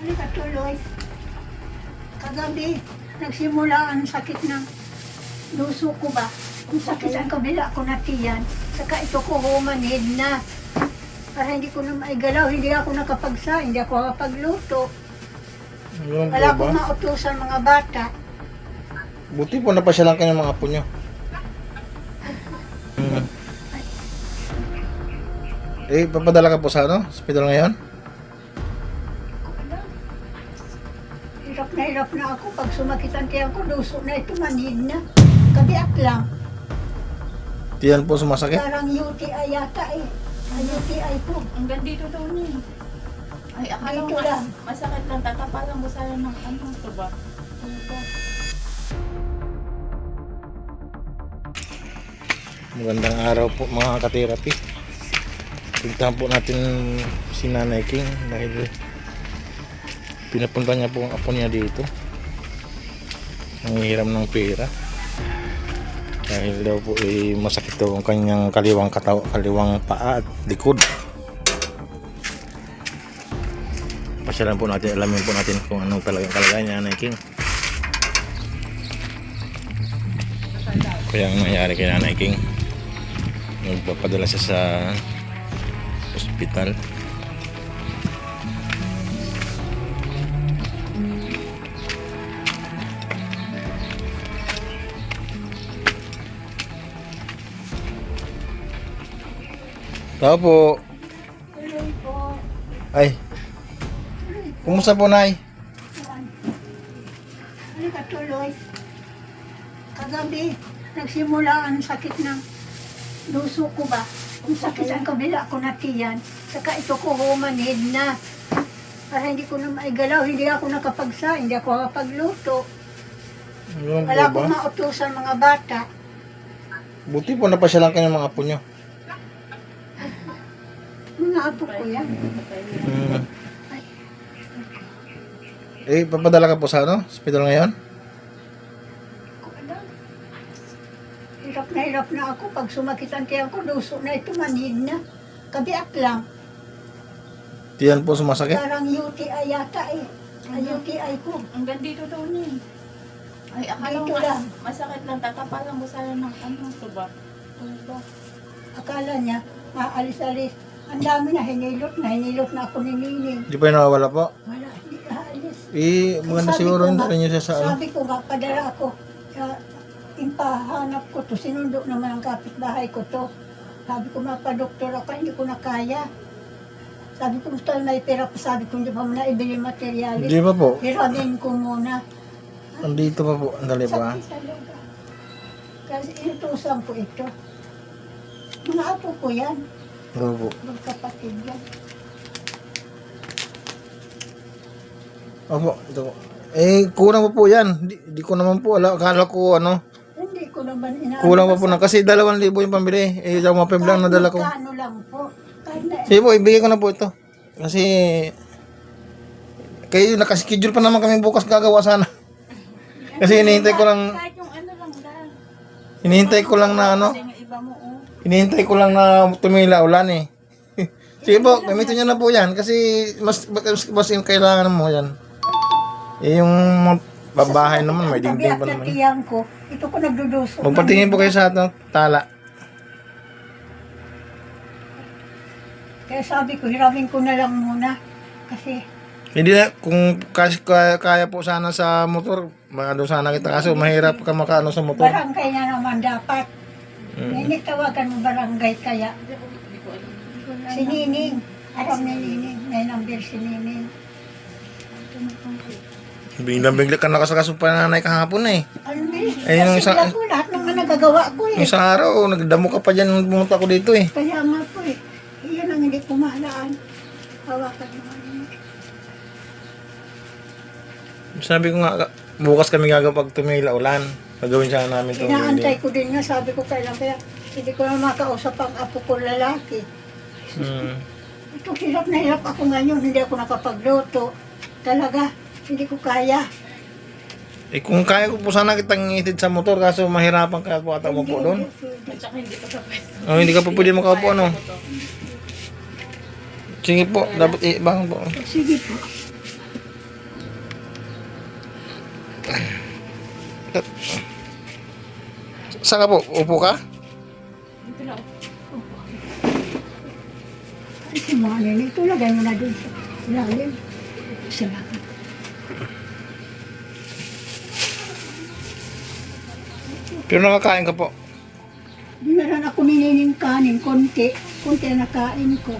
Halika tuloy. Kagabi, nagsimula ang sakit ng luso ko ba? Ang sakit ang kabila ko na tiyan. Saka ito ko humanid na. Para hindi ko na maigalaw, hindi ako nakapagsa, hindi ako nakapagluto. Ganun po Wala ba? akong mautusan mga bata. Buti po napasyalan kayo ng mga apo nyo. Hmm. Eh, papadala ka po sa ano? Hospital ngayon? Hirap na ako. Pag sumakit ang tiyan ko, luso na ito, manid na. Kabiak lang. Tiyan po sumasakit? Parang UTI yata eh. Ang UTI po. Hanggang dito daw niya. Ay, akala Dito ko lang. masakit lang. Tatapalan mo sana ng ano, ito ba? Magandang araw po mga ka-therapy. Puntahan po natin si Nanay King dahil pinapunta niya po ang apo niya dito. Nangihiram ng pera. Dahil daw po masakit daw ang kanyang kaliwang paa at likod. Pasyalan po natin, alamin po natin kung ano talagang kalagayan niya, Nanay King. Kaya ang nangyari kay Nanay King, nagpapadala siya sa ospital. Tao po. Tuloy po. Ay, kumusta po, Nay? Halika tuloy. Kagabi, nagsimula ang sakit ng luso ko ba? Ang sakit ang kabila ko na tiyan. Saka ito ko humanid na. Para hindi ko na maigalaw, hindi ako nakapagsa, hindi ako nakapagluto. Ganun Wala po akong ba? mautusan mga bata. Buti po napasyalan kayo ng mga apo nyo. Mga apo ko yan. Hmm. Eh, papadala ka po sa ano? Hospital ngayon? Hirap na ako. Pag sumakit ang tiyan ko, luso na ito, manid na. Kabiak lang. Tiyan po sumasakit? Parang UTI yata eh. Ang UTI ko. Hanggang dito daw niya. Ay, akala Dito ko lang. masakit lang. Tatapalan mo sana ng ano, ito ba? Akala niya, maalis-alis. Ang dami na hinilot na ako ni Nining. Di pa yung nawawala po? Wala, hindi aalis. Eh, maganda Sabi siguro ko yung nga- dala nyo siya sa ano? Sabi ko nga, padala ako. Impahanap ko to, sinundo naman ang kapitbahay ko to. Sabi ko, mapadoktor ako, hindi ko na kaya. Sabi ko, gusto may pera pa, sabi ko, hindi pa mo na ibili materialis. Di ba po? Hiramin ko muna. Andito pa po. Andali pa. Sakit talaga. Kasi inutusan ko ito. Mga apo ko yan. Ano po? Magkapatid yan. Opo, ito po. Eh, kulang pa po yan. Di ko naman po. Akala ko ano. Hindi ko naman inaano. Kulang pa po na. Kasi 2,000 yung pambili. Eh, yung mga peblang nadala ko. Kahit magkano lang po. Kahit na, Sige po, ibigay ko na po ito. Kasi kayo nakaschedule pa naman kami bukas gagawa sana. Kasi hinihintay ko lang Kahit yung ano lang dahil. hinihintay ko lang na ano. Kasi yung iba mo, oh. Hinihintay ko lang na tumila ulan eh. Sige po, gamitin niyo na po 'yan kasi mas yung kailangan mo 'yan. Eh yung mga babahay naman may dingding pa Kabiyak na naman. tiyan ko. Ito ko nagduduso. Magpatingin po kayo sa atong tala. Kaya sabi ko, hiramin ko na lang muna. Kasi, Hindi na kung kaya po sana sa motor, maano sana kita kaso mahirap ka makaano sa motor. barangay na naman dapat. Hindi tawagan mo barangay kaya. Si Nining. Alam ni Nining. May number si Nining. Bigla ka nakasakaso pa nanay kahapon eh. Ano bilis? Eh, yung Kasi isa- ko, lahat ng nagagawa ko eh. Yung isang araw, nagdamo ka pa dyan nung pumunta ko dito eh. Kaya nga po eh. Iyan ang hindi ko maalaan. Hawakan mo. Sabi ko nga, bukas kami gagawin pag tumila ulan. Gagawin sana namin itong Inaantay ko din nga, sabi ko kailan kaya hindi ko na makausap ang apo ko lalaki. Hmm. Ito hirap na hirap ako ngayon, hindi ako nakapagluto. Talaga, hindi ko kaya. Eh kung kaya ko po sana kitang ngitid sa motor kaso mahirapan ka po ata mo po doon. At saka hindi ko sa pwesto. Oh, hindi ka po pwede makaupo ano. Sige po, dapat ibangon po. Sige po. Saan ka po? Upo ka? Dito na. Ay, si Manin, ito lagay mo na doon sa ilalim. Salamat. Pero nakakain ka po. Di na rin ako ninining kanin, konti. Konti na nakain ko.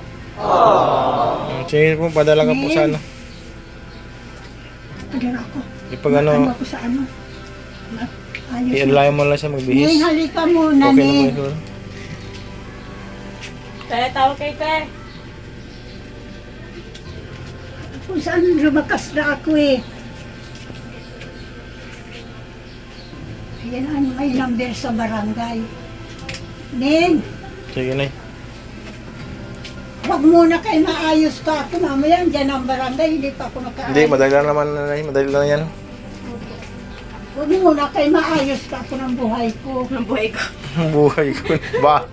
Sige po, padala ka po sa ano. Padala ako. Ipag Ano ano, ako sa ano. Ayos na. i-alay mo lang siya Ning, magbihis. halika muna, Okay na po Ning. ito. Kaya tawag kay Te. Kung saan lumakas na ako eh. Ayan ang may number sa barangay. Ning, Sige na. wag muna kayo maayos ka ako. Mamaya dyan ang barangay, hindi pa ako nakaayos. Hindi, madali lang naman, nanay. Madali lang yan. Huwag muna kayo maayos ka ako ng buhay ko. Ang buhay ko. Ang buhay ko. Ba?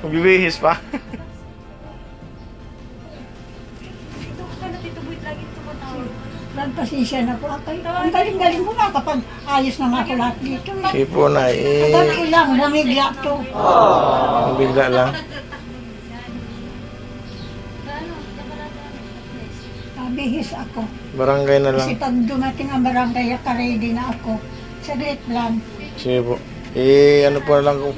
Magbibihis pa. Dito ka na, Tito Boy. Lagi tumatawag. Nagpasensya na po ako. Ang galing-galing ko na kapag ayos na nga ako lahat dito. Sige po, nay. Hanggang ilang, bumigla to. Bigla lang. Nabihis ako. Barangay na lang. Kasi pag dumating ang barangay, ready na ako. Saglit lang. Sige po. Ano po na lang kung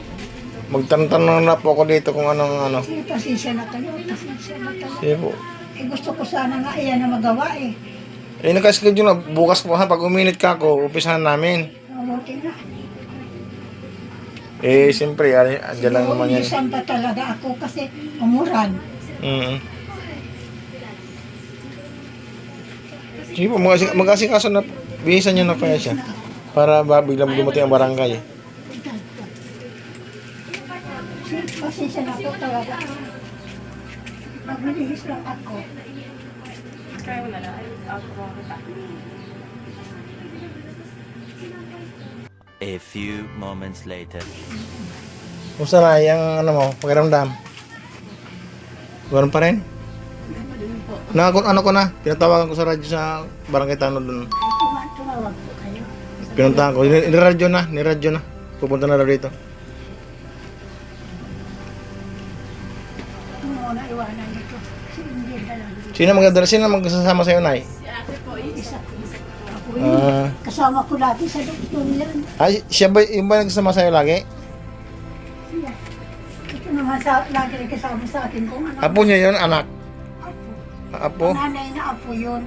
magtanong na po ako dito kung anong ano. Sige, pasensya na kayo. Pasensya na kayo. Sige po. Eh, gusto ko sana nga iyan na magawa eh. Nakaschedule na. Bukas po ha. Pag uminit ka ako, upisahan namin. Mabuti na. Siyempre, andyan lang naman yan. Umisan pa talaga ako kasi umuran. Sige po, mag-asikaso na. Bihisan nyo na kaya siya. Para ba biglang dumating ang barangay. Sige, pasensya na po talaga. Maglihis lang ako. Kaya wala na. Ay, ako kita. A few moments later. Kumusta na yung ano mo, pakiramdam? Ganoon pa rin? Ano ko na, tinatawagan ko sa radyo sa barangay Tano doon. Tumawag po kayo. Pinuntahan ko, niradyo na. Pupunta na daw dito. Muna iwanan nito. Si Ingrid na lang. Sino magsasama sa'yo, Nay? Si ate po, Isa ko. Ako yun. Kasama ko lagi sa doktor yan. Siya ba, yung ba nagsasama sa'yo lagi? Siya. Ito naman lagi rin kasama sa akin kung ano. Apo niya yun, anak. Apo. Apo? Nanay na apo yun.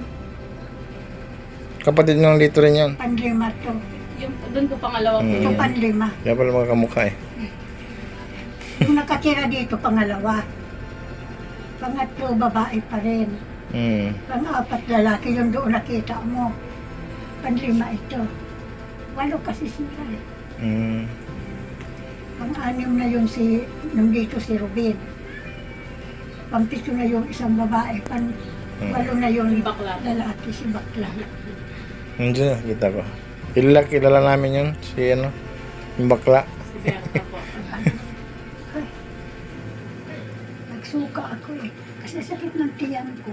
Kapatid nyo dito rin yan. Panlima to. yung doon po pangalawa po. Ito panlima. Kaya pala mga kamukha eh. Yung nakatira dito, pangalawa. Pangatlo, babae pa rin. Pang-apat, lalaki yung doon nakita mo. Panlima ito. 8 kasi sila eh. Pang-anim na yung nandito si Rubin. Pang-7 na yung isang babae. Pang-8 na yung Bakla. lalaki, si Bakla. Nandiyan, kita ko. Kilala namin yun. Si ano, yung bakla. Si Berta po. Nagsuka ako eh. Kasi sakit ng tiyan ko.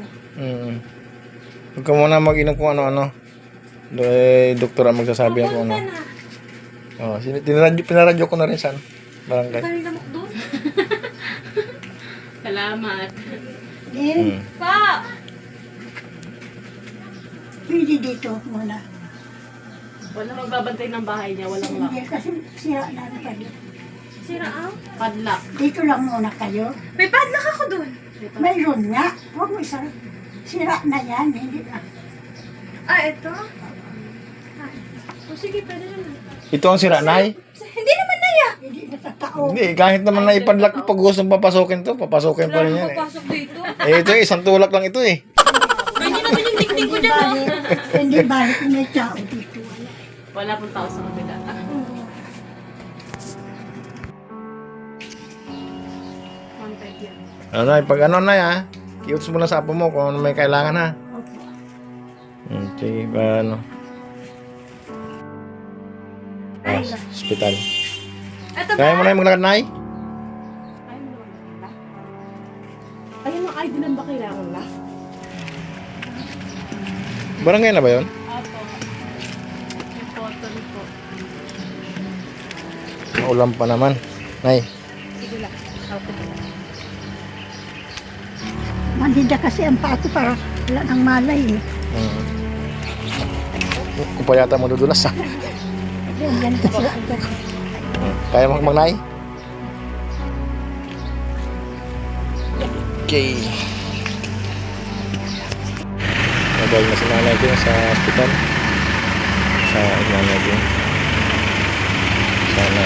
Huwag ka muna mag-inom kung ano-ano. Doktor ang magsasabi ako ano. Oh, pinaradyo ko na rin saan. Barangay. doon. Salamat. Then, Pa! pwede dito muna. Wala magbabantay ng bahay niya, walang lock. Hindi kasi sira na ang padlock. Sira ang? Padlock. Dito lang muna kayo. May padlock ako doon. Mayroon nga. Huwag mo isa. Sira na yan. Hindi na. Ito? Sige, pwede naman. Ito ang sira, Nay? Hindi naman na yan. Hindi natatao. Hindi, kahit naman na ipadlock pag gusto mong papasukin to, papasukin pa rin yan eh. Papasok dito. Ito isang tulak lang ito eh. Ganyan naman yung teknik ko Hindi dyan, balik. Hindi balik. May tao dito. Wala. Wala pong tao sa kabila. Contact yan. Ano, Nay, pag ano na ha, i-utos mo na sa apo mo kung ano may kailangan ha. Okay. Sige, paano? Hospital. Ito ba? Kaya mo na yung maglakad, Nay? Ayun ang ID lang ba kailangan na? Barangay na ba yun? Apo. Yung photo po. Ulam pa naman. Nay. Sige lang. Ako na lang. Manhida kasi ang paa ko para wala nang malay eh. Kung pa yata mo dudulas ha. Yan kasi agad. Kaya magnay? Okay. Nabalik na si nanay ko sa hospital. Sa nanay ko. Sana